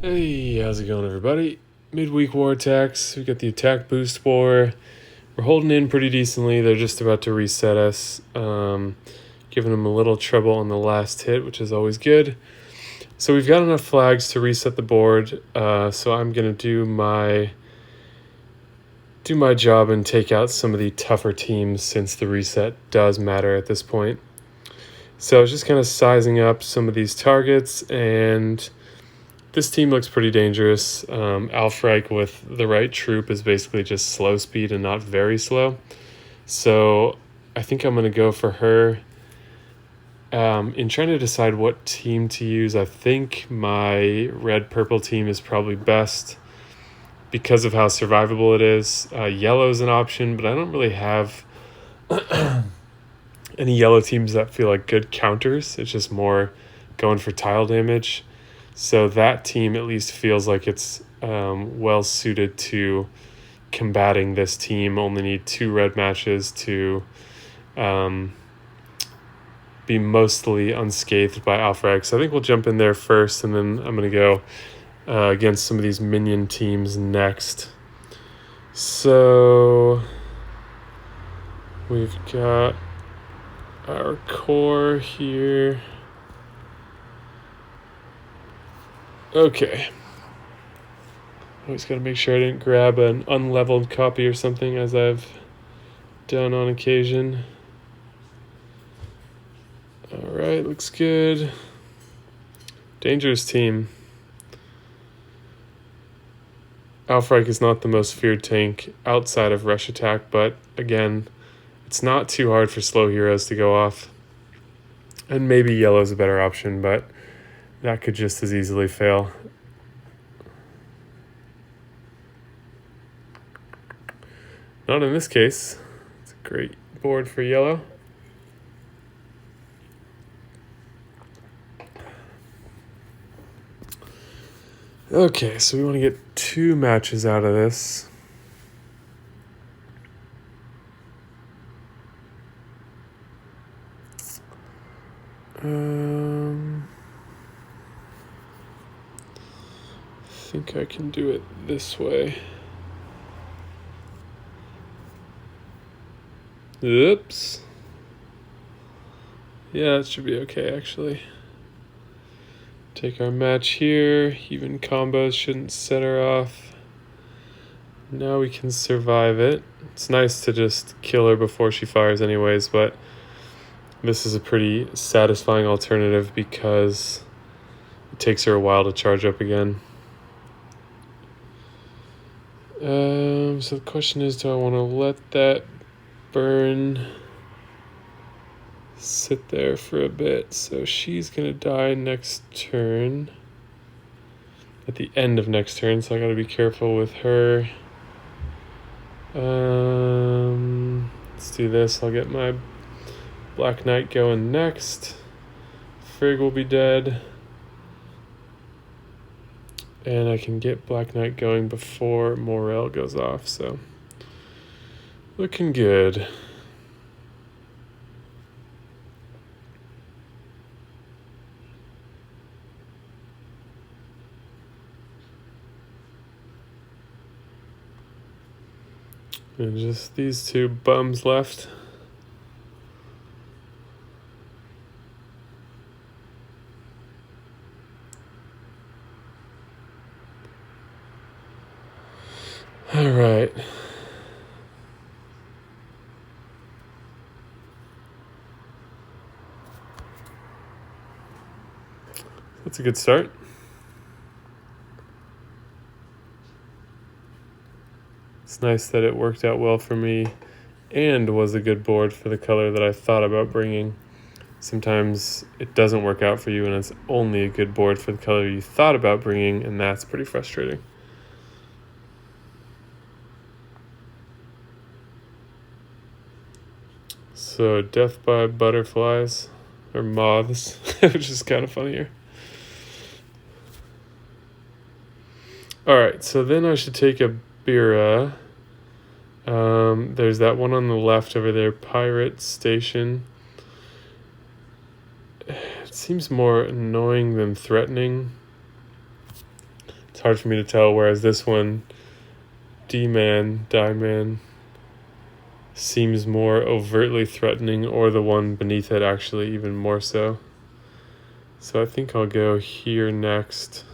Hey, how's it going, everybody? Midweek War Attacks. We got the Attack Boost War. We're holding in pretty decently. They're just about to reset us, giving them a little trouble on the last hit, which is always good. So we've got enough flags to reset the board. So I'm gonna do my job and take out some of the tougher teams since the reset does matter at this point. So I was just kind of sizing up some of these targets, and this team looks pretty dangerous. Alfreich with the right troop is basically just slow speed and not very slow. So I think I'm going to go for her. In trying to decide what team to use, I think my red-purple team is probably best because of how survivable it is. Yellow is an option, but I don't really have any yellow teams that feel like good counters. It's just more going for tile damage. So that team at least feels like it's well suited to combating this team. Only need 2 red matches to be mostly unscathed by Alfreich. So I think we'll jump in there first, and then I'm going to go against some of these minion teams next. So we've got our core here. Okay. Always got to make sure I didn't grab an unleveled copy or something, as I've done on occasion. All right, looks good. Dangerous team. Alfreich is not the most feared tank outside of rush attack, but again, it's not too hard for slow heroes to go off. And maybe yellow's a better option, but that could just as easily fail. Not in this case. It's a great board for yellow. Okay, so we want to get 2 matches out of this. I think I can do it this way. Oops. Yeah, it should be okay, actually. Take our match here. Even combos shouldn't set her off. Now we can survive it. It's nice to just kill her before she fires anyways, but this is a pretty satisfying alternative because it takes her a while to charge up again. So the question is, do I want to let that burn, sit there for a bit? So she's going to die next turn, at the end of next turn, so I got to be careful with her. Let's do this. I'll get my Black Knight going next. Frigg will be dead. And I can get Black Knight going before Morel goes off, so looking good. And just these 2 bums left. All right. That's a good start. It's nice that it worked out well for me and was a good board for the color that I thought about bringing. Sometimes it doesn't work out for you and it's only a good board for the color you thought about bringing, and that's pretty frustrating. So death by butterflies, or moths, which is kind of funny here. Alright, so then I should take a Bira. There's that one on the left over there, Pirate Station. It seems more annoying than threatening. It's hard for me to tell, whereas this one, Die-Man, seems more overtly threatening, or the one beneath it actually even more so. So I think I'll go here next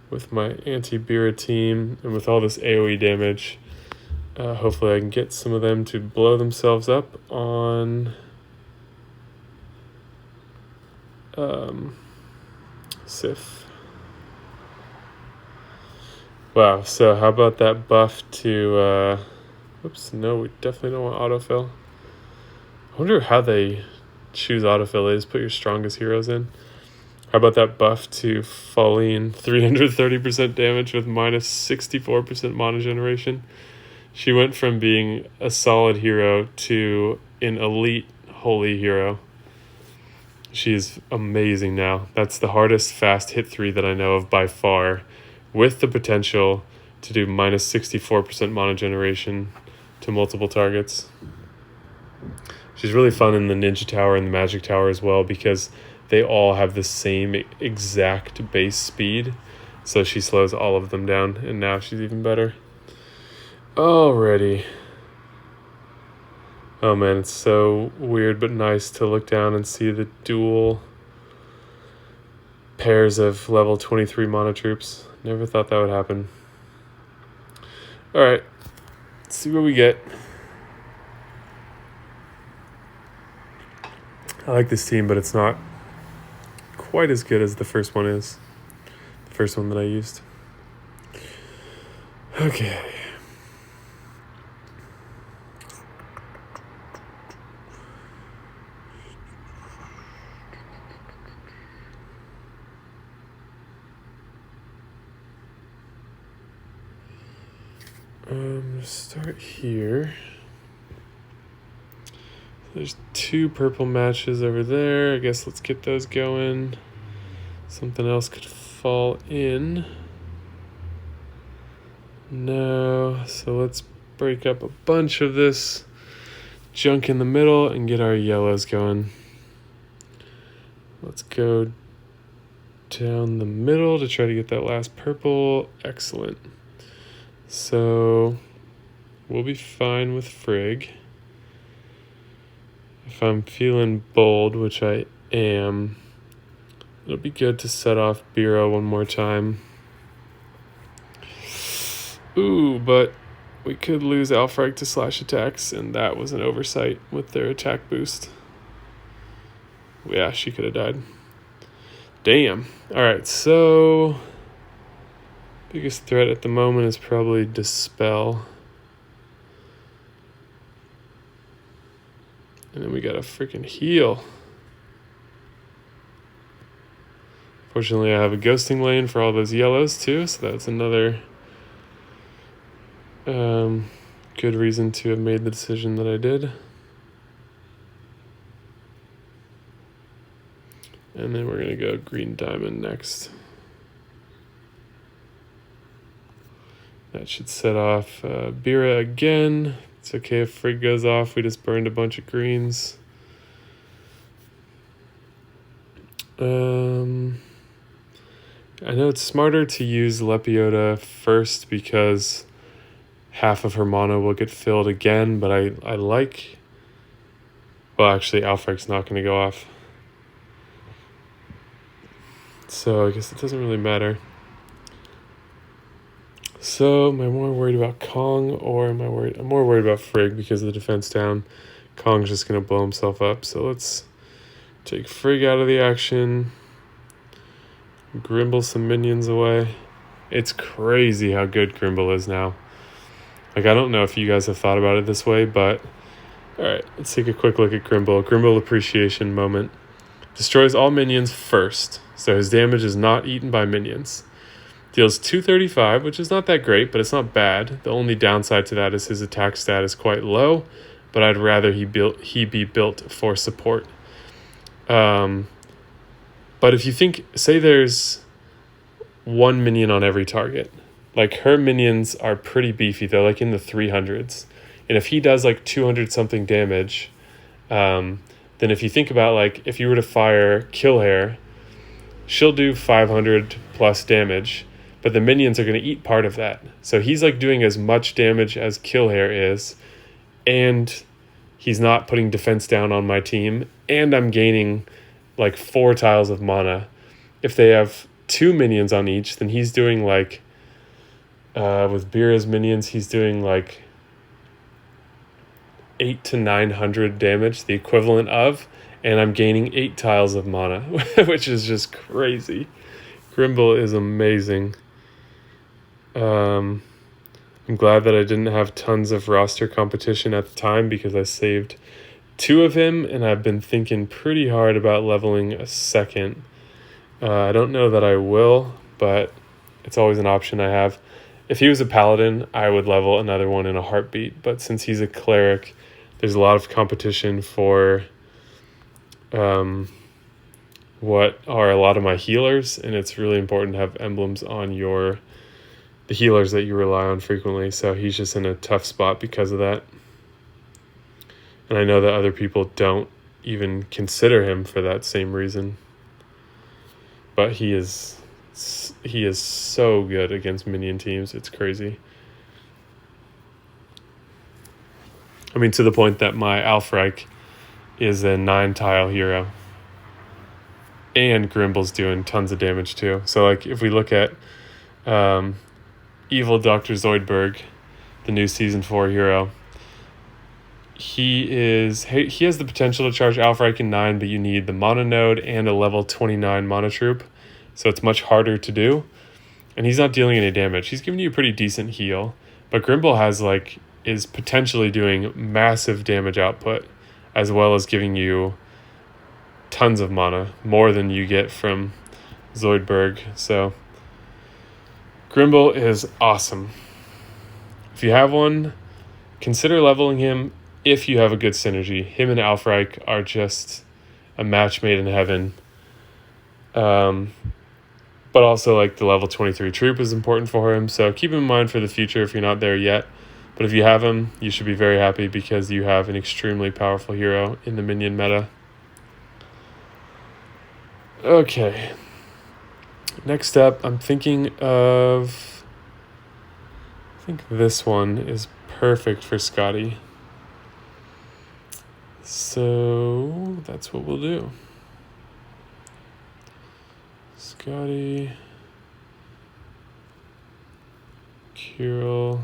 with my anti-Bira team, and with all this AoE damage, hopefully I can get some of them to blow themselves up on Sif. Wow, so how about that buff to, oops, no, we definitely don't want autofill. I wonder how they choose autofill. They just put your strongest heroes in. How about that buff to Falleen, 330% damage with minus 64% mana generation? She went from being a solid hero to an elite holy hero. She's amazing now. That's the hardest fast hit 3 that I know of by far, with the potential to do minus 64% mana generation to multiple targets. She's really fun in the Ninja Tower and the Magic Tower as well, because they all have the same exact base speed. So she slows all of them down, and now she's even better. Alrighty. Oh man, it's so weird but nice to look down and see the dual pairs of level 23 mana troops. Never thought that would happen. Alright, let's see what we get. I like this team, but it's not quite as good as the first one is. The first one that I used. Okay. Start here. There's 2 purple matches over there. I guess let's get those going. Something else could fall in. No, so let's break up a bunch of this junk in the middle and get our yellows going. Let's go down the middle to try to get that last purple. Excellent. So we'll be fine with Frigg. If I'm feeling bold, which I am, it'll be good to set off Bira one more time. Ooh, but we could lose Alfreg to slash attacks, and that was an oversight with their attack boost. Yeah, she could have died. Damn. Alright, so biggest threat at the moment is probably Dispel. And then we got a freaking heal. Fortunately, I have a ghosting lane for all those yellows too, so that's another good reason to have made the decision that I did. And then we're going to go green diamond next. That should set off Bira again. It's okay if Frigg goes off. We just burned a bunch of greens. I know it's smarter to use Lepiota first because half of her mana will get filled again, but I like... Well, actually, Alfreg's not going to go off. So I guess it doesn't really matter. So am I more worried about Kong, or am I worried? I'm more worried about Frigg because of the defense down. Kong's just going to blow himself up. So let's take Frigg out of the action. Grimble some minions away. It's crazy how good Grimble is now. Like, I don't know if you guys have thought about it this way, but... Alright, let's take a quick look at Grimble. Grimble appreciation moment. Destroys all minions first, so his damage is not eaten by minions. Deals 235, which is not that great, but it's not bad. The only downside to that is his attack stat is quite low, but I'd rather he be built for support. But if you think, say there's 1 minion on every target. Like, her minions are pretty beefy. They're like in the 300s. And if he does like 200 something damage, then if you think about, like, if you were to fire Killhair, she'll do 500 plus damage. but the minions are going to eat part of that. So he's like doing as much damage as Killhair is, and he's not putting defense down on my team, and I'm gaining like 4 tiles of mana. If they have 2 minions on each, then he's doing like, with Bira's minions, he's doing like 800 to 900 damage, the equivalent of, and I'm gaining 8 tiles of mana, which is just crazy. Grimble is amazing. I'm glad that I didn't have tons of roster competition at the time because I saved 2 of him, and I've been thinking pretty hard about leveling a second. I don't know that I will, but it's always an option I have. If he was a paladin, I would level another one in a heartbeat, but since he's a cleric, there's a lot of competition for what are a lot of my healers, and it's really important to have emblems on the healers that you rely on frequently. So he's just in a tough spot because of that. And I know that other people don't even consider him for that same reason. But he is so good against minion teams. It's crazy. I mean, to the point that my Alfreich is a 9-tile hero. And Grimble's doing tons of damage too. So like if we look at Evil Dr. Zoidberg, the new Season 4 hero, he has the potential to charge Alfreich in 9, but you need the Mana Node and a level 29 Mana Troop, so it's much harder to do. And he's not dealing any damage. He's giving you a pretty decent heal, but Grimble is potentially doing massive damage output, as well as giving you tons of mana, more than you get from Zoidberg. So Grimble is awesome. If you have one, consider leveling him if you have a good synergy. Him and Alfreich are just a match made in heaven. But also like the level 23 troop is important for him, so keep him in mind for the future if you're not there yet. But if you have him, you should be very happy because you have an extremely powerful hero in the minion meta. Okay. Next up, I think this one is perfect for Scotty. So that's what we'll do. Scotty, Kirill,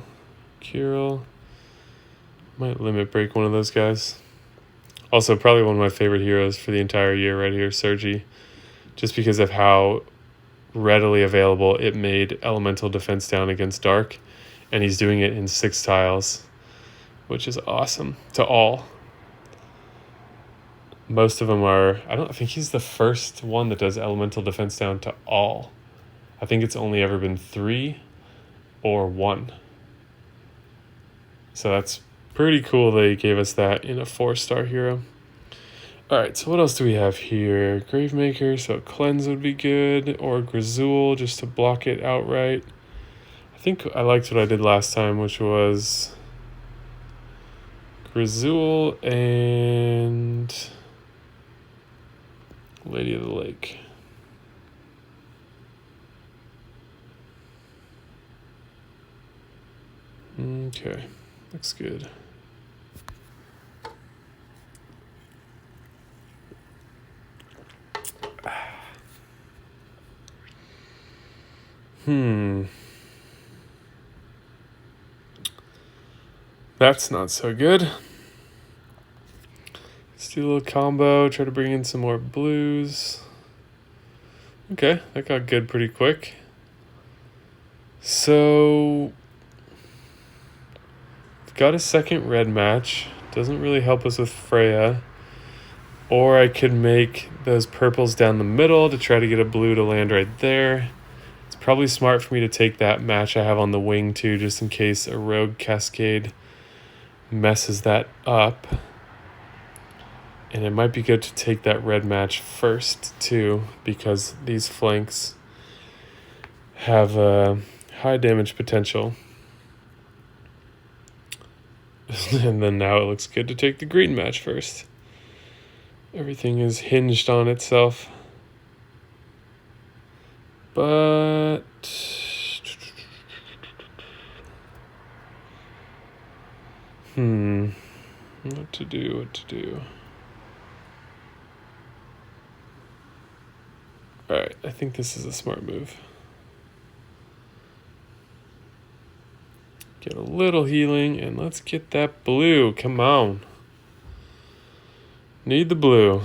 might limit break one of those guys. Also, probably one of my favorite heroes for the entire year right here, Sergi, just because of how readily available it made elemental defense down against Dark, and he's doing it in 6 tiles, which is awesome to all. Most of them are, I think he's the first one that does elemental defense down to all. I think it's only ever been 3 or 1. So that's pretty cool they gave us that in a 4-star hero. Alright, so what else do we have here? Gravemaker, so Cleanse would be good, or Grazul just to block it outright. I think I liked what I did last time, which was Grazul and Lady of the Lake. Okay, looks good. That's not so good. Let's do a little combo, try to bring in some more blues. Okay, that got good pretty quick. So, we've got a second red match. Doesn't really help us with Freya. Or I could make those purples down the middle to try to get a blue to land right there. It's probably smart for me to take that match I have on the wing too, just in case a rogue cascade messes that up. And it might be good to take that red match first too, because these flanks have high damage potential. And then now it looks good to take the green match first. Everything is hinged on itself. But to do. Alright, I think this is a smart move. Get a little healing, and let's get that blue. Come on. Need the blue.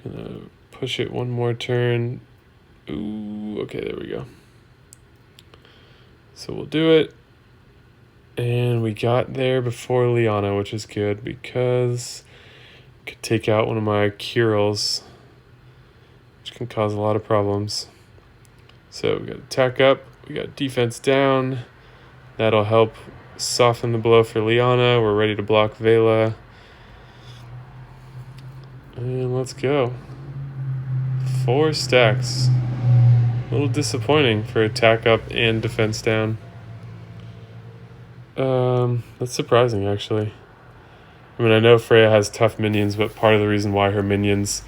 Gonna push it one more turn. Ooh, okay, there we go. So we'll do it. And we got there before Liana, which is good because I could take out one of my Kirils, which can cause a lot of problems. So we got attack up, we got defense down. That'll help soften the blow for Liana. We're ready to block Vela. And let's go. 4 stacks. A little disappointing for attack up and defense down. That's surprising, actually. I mean, I know Freya has tough minions, but part of the reason why her minions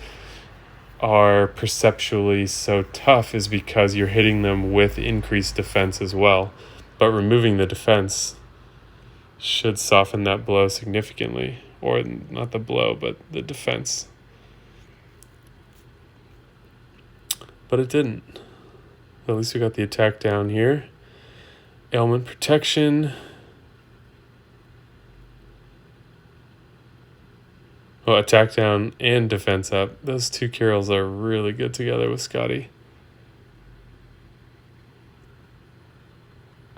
are perceptually so tough is because you're hitting them with increased defense as well. But removing the defense should soften that blow significantly. Or not the blow, but the defense. But it didn't. At least we got the attack down here. Ailment protection. Oh, attack down and defense up. Those 2 Kirils are really good together with Skadi.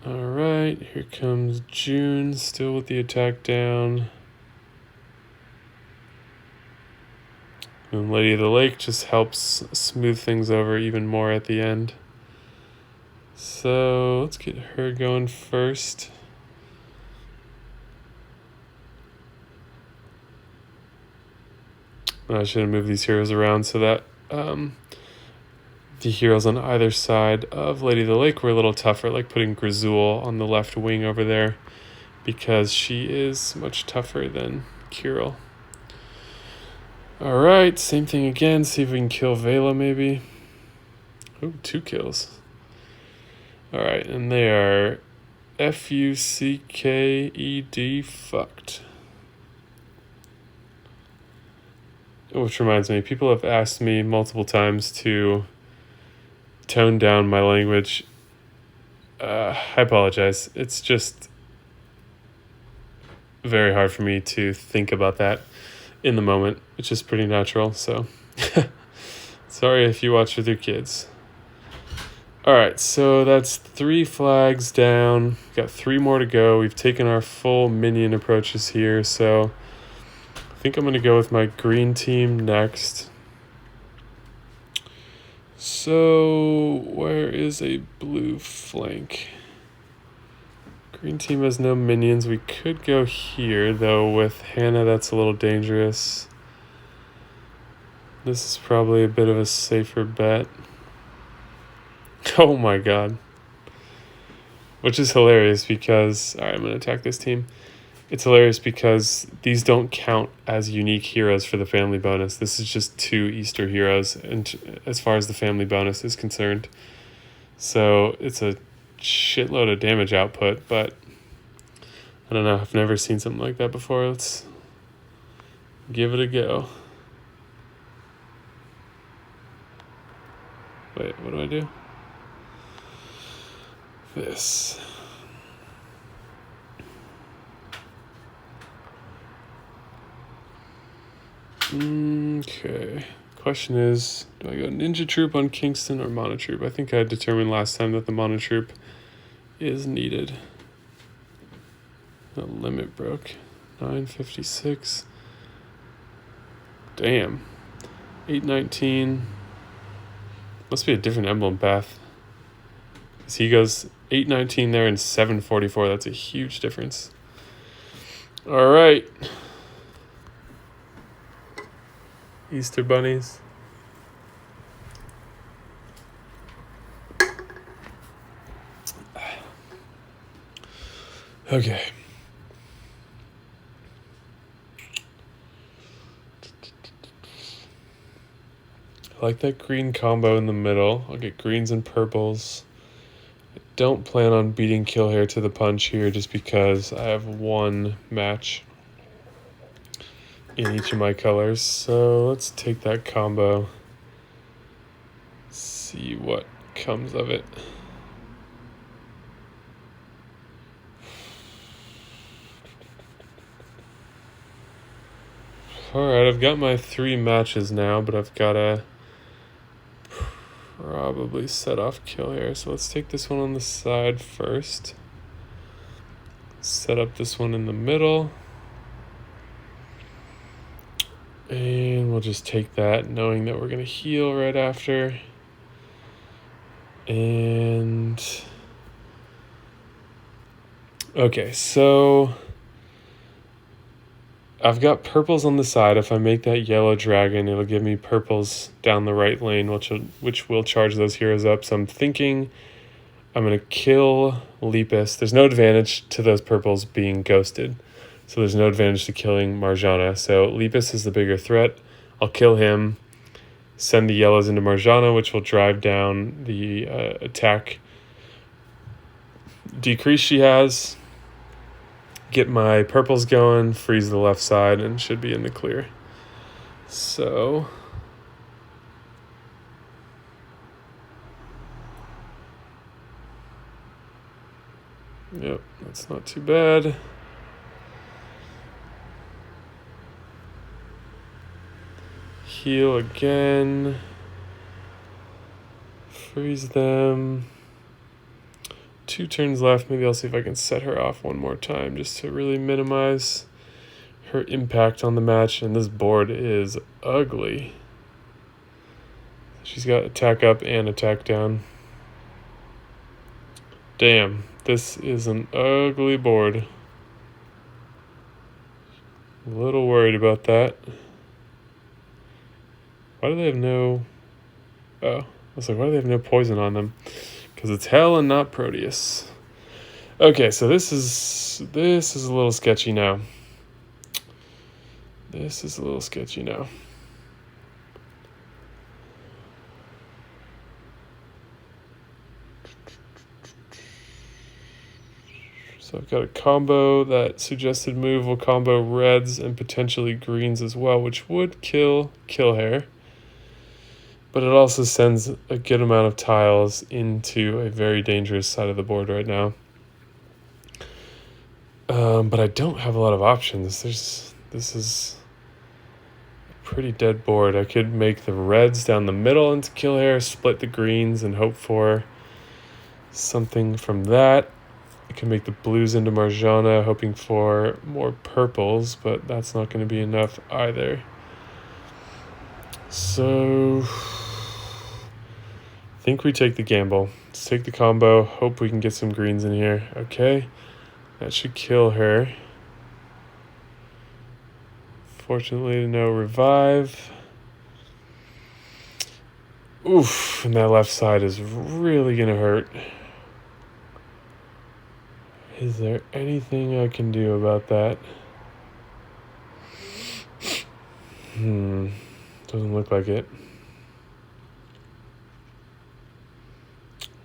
Alright, here comes June, still with the attack down. And Lady of the Lake just helps smooth things over even more at the end. So let's get her going first. I should have moved these heroes around so that the heroes on either side of Lady of the Lake were a little tougher, like putting Grizul on the left wing over there because she is much tougher than Kiril. Alright, same thing again. See if we can kill Vela maybe. Ooh, 2 kills. Alright, and they are Fucked. Fucked. Which reminds me, people have asked me multiple times to tone down my language. I apologize. It's just very hard for me to think about that in the moment. It's just pretty natural, so sorry if you watch with your kids. Alright, so that's 3 flags down. We've got 3 more to go. We've taken our full minion approaches here, so I think I'm going to go with my green team next. So, where is a blue flank? Green team has no minions. We could go here, though with Hannah that's a little dangerous. This is probably a bit of a safer bet. Oh my god. Which is hilarious because... Alright, I'm going to attack this team. It's hilarious because these don't count as unique heroes for the family bonus. This is just 2 Easter heroes and as far as the family bonus is concerned. So it's a shitload of damage output, but I don't know. I've never seen something like that before. Let's give it a go. Wait, what do I do? This. Okay. Question is, do I go Ninja Troop on Kingston or Mono Troop? I think I determined last time that the Mono Troop is needed. The limit broke. 956. Damn. 819. Must be a different emblem path. Because he goes 819 there and 744. That's a huge difference. All right. Easter bunnies. Okay. I like that green combo in the middle. I'll get greens and purples. I don't plan on beating Killhair to the punch here just because I have one match in each of my colors. So let's take that combo, see what comes of it. Alright, I've got my 3 matches now, but I've got to probably set off Killhair. So let's take this one on the side first. Set up this one in the middle. And we'll just take that, knowing that we're going to heal right after. And okay, so I've got purples on the side. If I make that yellow dragon, it'll give me purples down the right lane, which will charge those heroes up. So I'm thinking I'm going to kill Lepus. There's no advantage to those purples being ghosted. So there's no advantage to killing Marjana. So Lepus is the bigger threat. I'll kill him, send the yellows into Marjana, which will drive down the attack decrease she has. Get my purples going, freeze the left side, and should be in the clear. So yep, that's not too bad. Heal again. Freeze them. 2 turns left. Maybe I'll see if I can set her off one more time just to really minimize her impact on the match. And this board is ugly. She's got attack up and attack down. Damn, this is an ugly board. A little worried about that. Why do they have no... Oh, I was like, why do they have no poison on them? Because it's Hell and not Proteus. Okay, so this is a little sketchy now. So I've got a combo. That suggested move will combo reds and potentially greens as well, which would kill Killhair. But it also sends a good amount of tiles into a very dangerous side of the board right now. But I don't have a lot of options. This is a pretty dead board. I could make the reds down the middle into Killhair, split the greens, and hope for something from that. I can make the blues into Marjana, hoping for more purples, but that's not going to be enough either. So I think we take the gamble. Let's take the combo, hope we can get some greens in here. Okay, that should kill her. Fortunately, no revive. Oof, and that left side is really going to hurt. Is there anything I can do about that? Doesn't look like it.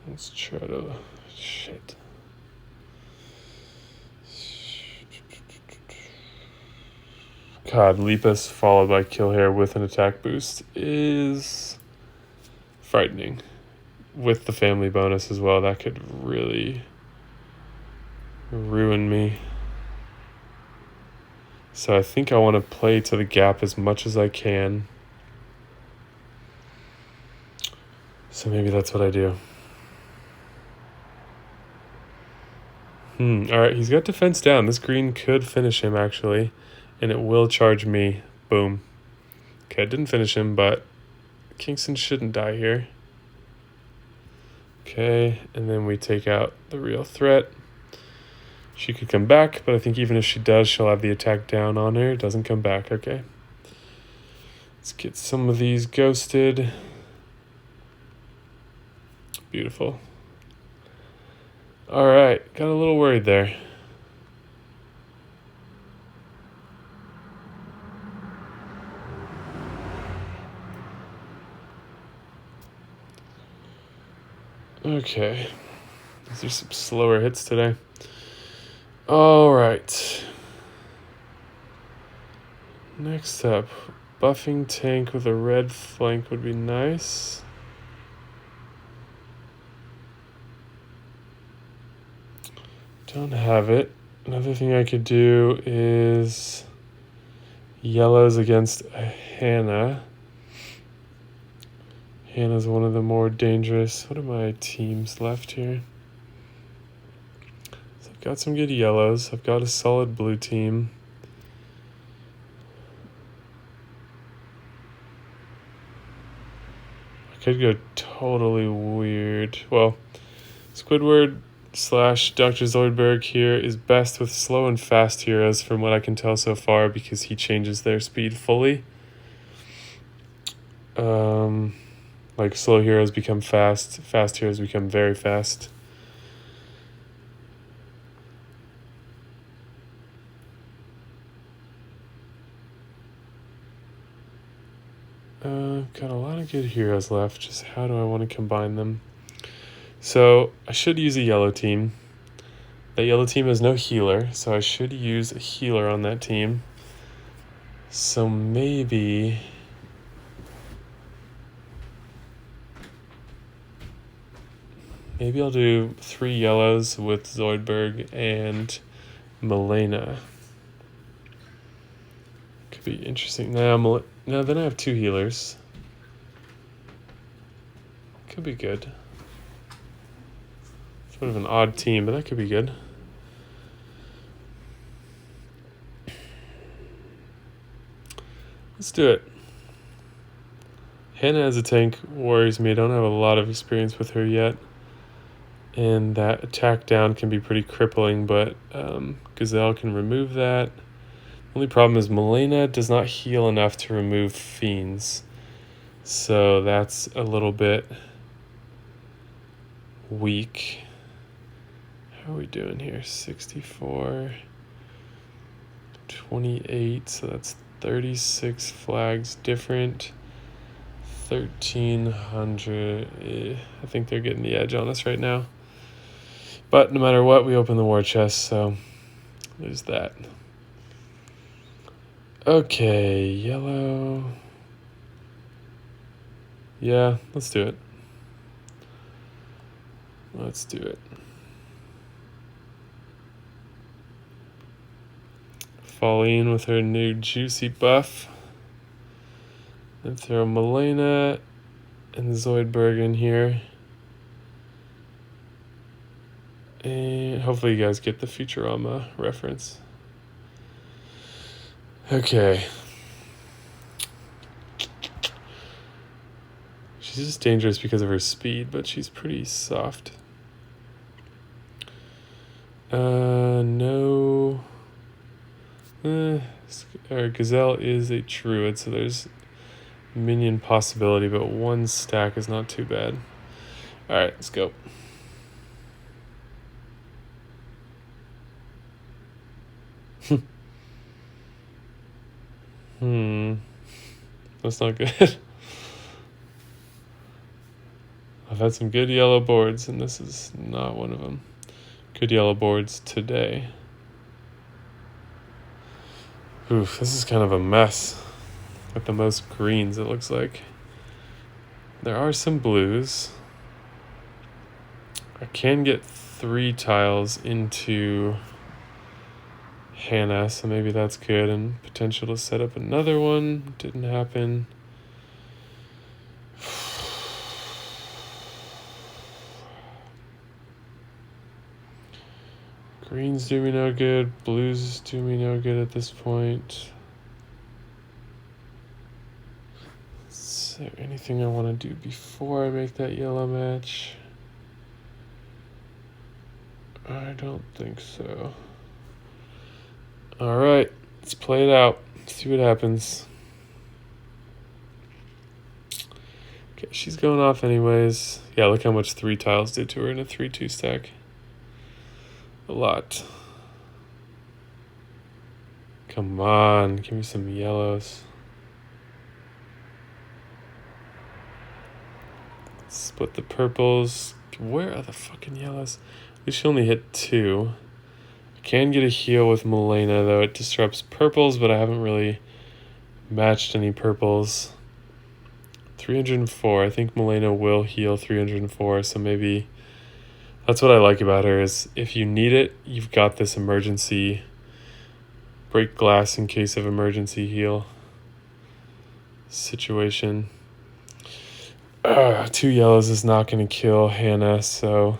Let's try to... Shit. God, Lepus followed by Killhair with an attack boost is frightening. With the family bonus as well, that could really ruin me. So I think I want to play to the gap as much as I can. So maybe that's what I do. Alright, he's got defense down. This green could finish him, actually. And it will charge me. Boom. Okay, it didn't finish him, but Kingston shouldn't die here. Okay, and then we take out the real threat. She could come back, but I think even if she does, she'll have the attack down on her. It doesn't come back. Okay. Let's get some of these ghosted. Beautiful. All right. Got a little worried there. Okay. These are some slower hits today. All right. Next up, buffing tank with a red flank would be nice. Don't have it. Another thing I could do is yellows against Hannah. Hannah's one of the more dangerous. What are my teams left here? So I've got some good yellows. I've got a solid blue team. I could go totally weird. Well, Squidward / Dr. Zoidberg here is best with slow and fast heroes from what I can tell so far because he changes their speed fully. Like slow heroes become fast, fast heroes become very fast. Got a lot of good heroes left. Just how do I want to combine them? So I should use a yellow team. That yellow team has no healer, so I should use a healer on that team. So maybe I'll do 3 yellows with Zoidberg and Milena. Could be interesting. Now then I have 2 healers. Could be good. Sort of an odd team, but that could be good. Let's do it. Hannah as a tank worries me. I don't have a lot of experience with her yet. And that attack down can be pretty crippling, but Gazelle can remove that. The only problem is Milena does not heal enough to remove fiends. So that's a little bit weak. How are we doing here? 64, 28, so that's 36 flags different. 1,300. I think they're getting the edge on us right now. But no matter what, we open the war chest, so there's that. Okay, yellow. Yeah, let's do it. Let's do it. Falling with her new juicy buff. Then throw Milena and Zoidberg in here. And hopefully you guys get the Futurama reference. Okay. She's just dangerous because of her speed, but she's pretty soft. No. Gazelle is a druid, so there's minion possibility, but 1 stack is not too bad. Alright, let's go. That's not good. I've had some good yellow boards, and this is not one of them. Good yellow boards today. Oof, this is kind of a mess with the most greens, it looks like. There are some blues. I can get 3 tiles into Hannah, so maybe that's good, and potential to set up another one. Didn't happen. Greens do me no good. Blues do me no good at this point. Is there anything I want to do before I make that yellow match? I don't think so. Alright, let's play it out. See what happens. Okay, she's going off anyways. Yeah, look how much 3 tiles did to her in a 3-2 stack. A lot. Come on, give me some yellows. Split the purples. Where are the fucking yellows? At least she only hit 2. I can get a heal with Milena, though. It disrupts purples, but I haven't really matched any purples. 304. I think Milena will heal 304, so maybe that's what I like about her is if you need it, you've got this emergency break glass in case of emergency heal situation. 2 yellows is not going to kill Hannah, so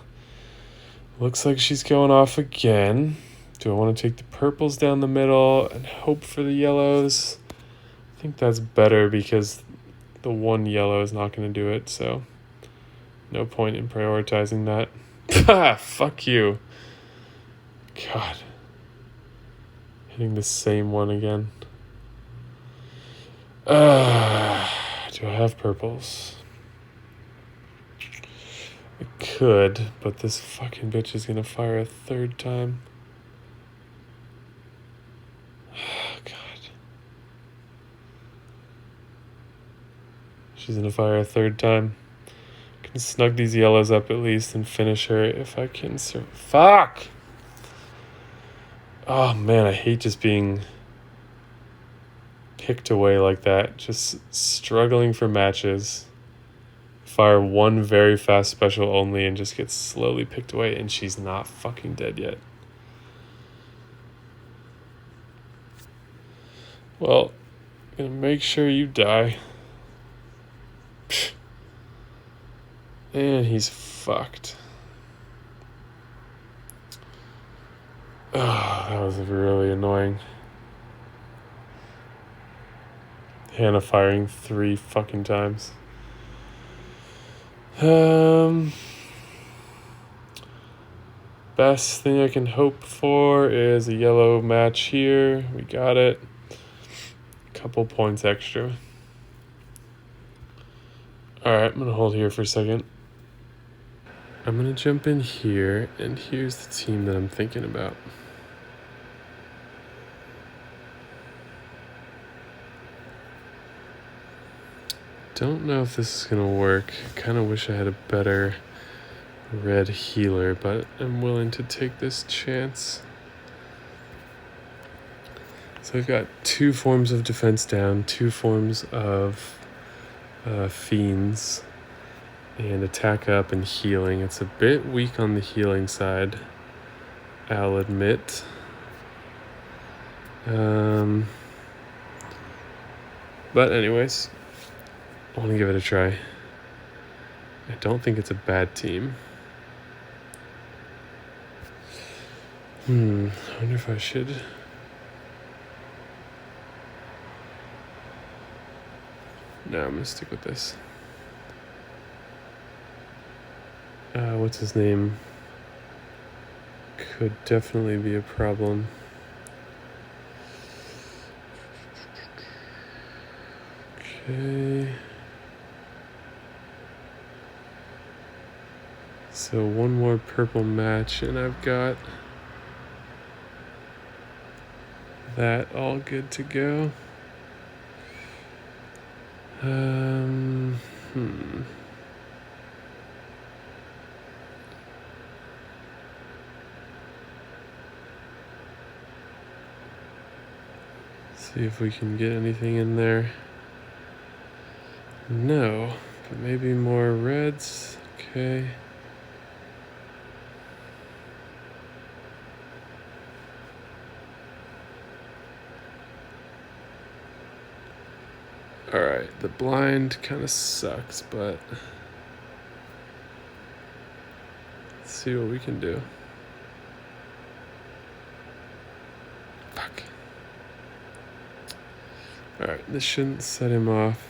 looks like she's going off again. Do I want to take the purples down the middle and hope for the yellows? I think that's better because the 1 yellow is not going to do it, so no point in prioritizing that. Fuck you. God. Hitting the same one again. Do I have purples? I could, but this fucking bitch is gonna fire a 3rd time. God. She's gonna fire a 3rd time. I can snug these yellows up at least and finish her if I can. Fuck! Oh man, I hate just being picked away like that. Just struggling for matches. Fire 1 very fast special only and just get slowly picked away, and she's not fucking dead yet. Well, I'm gonna make sure you die. And he's fucked. Oh, that was really annoying. Hannah firing 3 fucking times. Best thing I can hope for is a yellow match here. We got it. Couple points extra. Alright, I'm gonna hold here for a second. I'm gonna jump in here, and here's the team that I'm thinking about. Don't know if this is gonna work. I kind of wish I had a better red healer, but I'm willing to take this chance. So I've got 2 forms of defense down, 2 forms of fiends, and attack up and healing. It's a bit weak on the healing side, I'll admit. But anyways, I want to give it a try. I don't think it's a bad team. I wonder if I should. No, I'm gonna stick with this. What's his name? Could definitely be a problem. Okay. So 1 more purple match, and I've got that all good to go. See if we can get anything in there. No, but maybe more reds. Okay. Alright, the blind kind of sucks, but let's see what we can do. Fuck. Alright, this shouldn't set him off.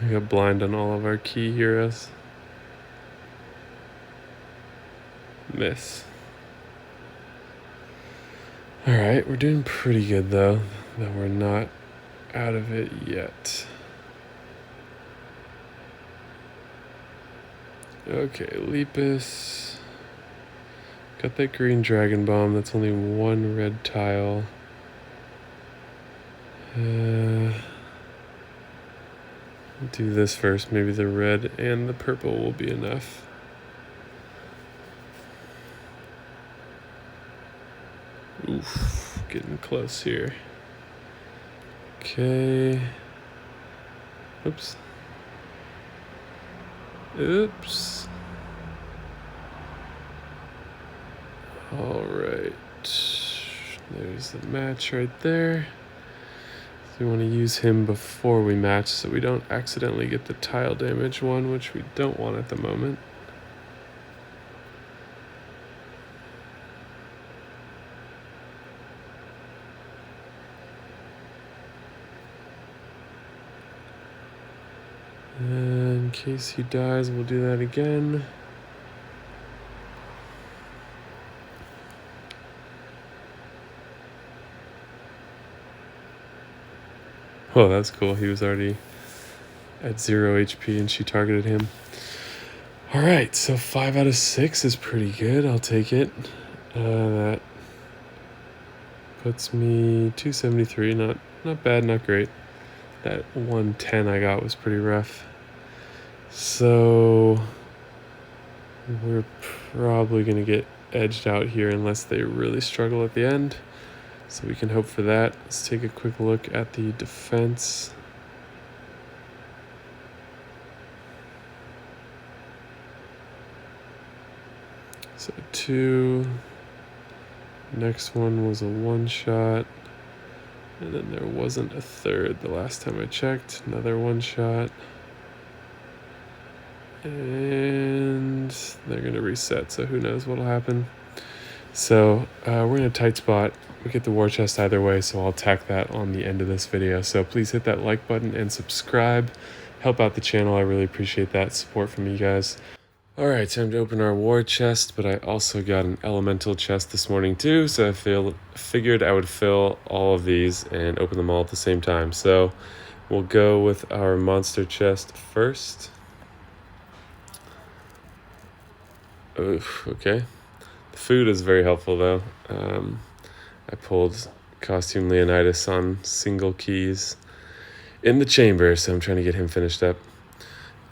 We got blind on all of our key heroes. Miss. Alright, we're doing pretty good though, that we're not out of it yet. Okay, Lepus. Got that green dragon bomb, that's only 1 red tile. do this first. Maybe the red and the purple will be enough. Oof, getting close here. Okay. Oops. Oops. All right. There's the match right there. So we want to use him before we match so we don't accidentally get the tile damage one, which we don't want at the moment. And in case he dies, we'll do that again. Oh, that's cool. He was already at 0 HP and she targeted him. All right, so 5 out of 6 is pretty good. I'll take it. That puts me 273. Not bad, not great. That 110 I got was pretty rough. So we're probably going to get edged out here unless they really struggle at the end. So we can hope for that. Let's take a quick look at the defense. So 2. Next one was a 1-shot. And then there wasn't a third the last time I checked. Another 1-shot. And they're going to reset, so who knows what'll happen. So we're in a tight spot. We get the war chest either way, so I'll tack that on the end of this video. So please hit that like button and subscribe. Help out the channel. I really appreciate that support from you guys. All right, time to open our war chest, but I also got an elemental chest this morning too, so I figured I would fill all of these and open them all at the same time. So we'll go with our monster chest first. Oof, okay. The food is very helpful though. I pulled Costume Leonidas on single keys in the chamber, so I'm trying to get him finished up.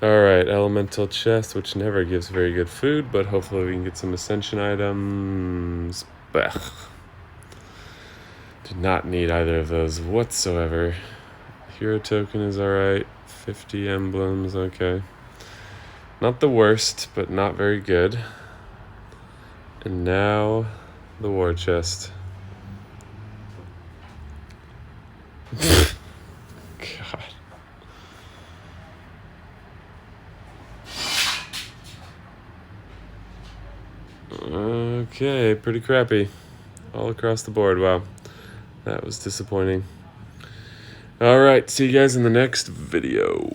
Alright, elemental chest, which never gives very good food, but hopefully we can get some ascension items. Blech. Did not need either of those whatsoever. Hero token is alright. 50 emblems, okay. Not the worst, but not very good. And now, the war chest. God. Okay, pretty crappy. All across the board, wow. That was disappointing. Alright, see you guys in the next video.